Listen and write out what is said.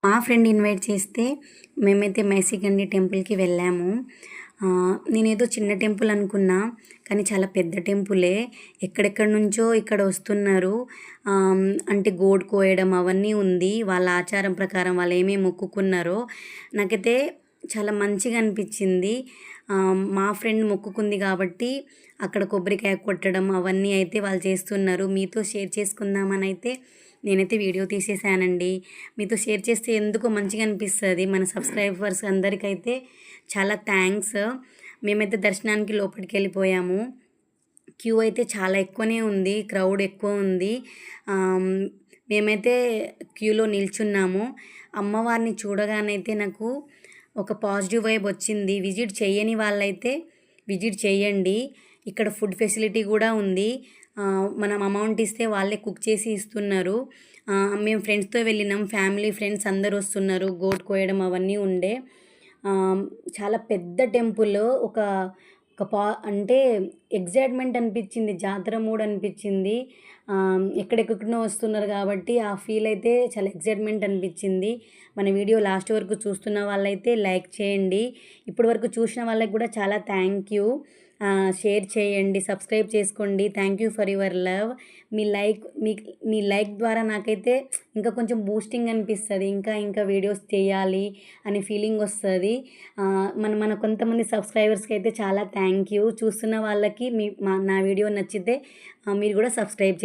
మా friend invite చేస్తే మేమైతే మైసిగండి టెంపుల్‌కి వెళ్ళాము. నేనేదో చిన్న టెంపుల్ అనుకున్నా. కానీ చాలా పెద్ద టెంపులే. ఎక్కడెక్కడి నుంచో ఇక్కడ వస్తున్నారు. అంటే గోడు కోయడం అవన్నీ ఉంది. వాళ్ళ ఆచారం ప్రకారం వాళ్ళేమేమి మొక్కుకున్నారో నాకైతే చాలా మంచిగా అనిపించింది. మా ఫ్రెండ్ మొక్కుకుంది కాబట్టి అక్కడ కొబ్బరికాయ కొట్టడం అవన్నీ అయితే వాళ్ళు చేస్తున్నారు. మీతో షేర్ చేసుకుందామనైతే నేనైతే వీడియో తీసేసానండి. మీతో షేర్ చేస్తే ఎందుకో మంచిగా అనిపిస్తది. మన సబ్స్క్రైబర్స్ అందరికైతే చాలా థ్యాంక్స్. మేమైతే దర్శనానికి లోపలికెళ్ళిపోయాము. క్యూ అయితే చాలా ఎక్కువనే ఉంది. క్రౌడ్ ఎక్కువ ఉంది. మేమైతే క్యూలో నిల్చున్నాము. అమ్మవారిని చూడగానైతే నాకు ఒక పాజిటివ్ వైబ్ వచ్చింది. విజిట్ చేయని వాళ్ళైతే విజిట్ చేయండి. ఇక్కడ ఫుడ్ ఫెసిలిటీ కూడా ఉంది. మనం అమౌంట్ ఇస్తే వాళ్ళే కుక్ చేసి ఇస్తున్నారు. మేము ఫ్రెండ్స్‌తో వెళ్ళినాం. ఫ్యామిలీ, ఫ్రెండ్స్ అందరూ వస్తున్నారు. గోట్ కోయడం అవన్నీ ఉండే. చాలా పెద్ద టెంపుల్. ఒక ఒక పా అంటే ఎక్సైట్‌మెంట్ అనిపించింది. జాతర మూడ్ అనిపించింది. ఎక్కడెక్కడినో వస్తున్నారు కాబట్టి ఆ ఫీల్ అయితే చాలా ఎక్సైట్‌మెంట్ అనిపించింది. మన వీడియో లాస్ట్ వరకు చూస్తున్న వాళ్ళైతే లైక్ చేయండి. ఇప్పటి వరకు చూసిన వాళ్ళకి కూడా చాలా థ్యాంక్ యూ. షేర్ చేయండి, సబ్స్క్రైబ్ చేసుకోండి. Thank you for your love. Me like ద్వారా నాకైతే ఇంకా కొంచెం బూస్టింగ్ అనిపిస్తుంది. ఇంకా వీడియోస్ చేయాలి అనే ఫీలింగ్ వస్తుంది. మన కొంతమంది సబ్స్క్రైబర్స్కి అయితే చాలా థ్యాంక్ యూ. చూస్తున్న వాళ్ళకి నా వీడియో నచ్చితే మీరు కూడా సబ్స్క్రైబ్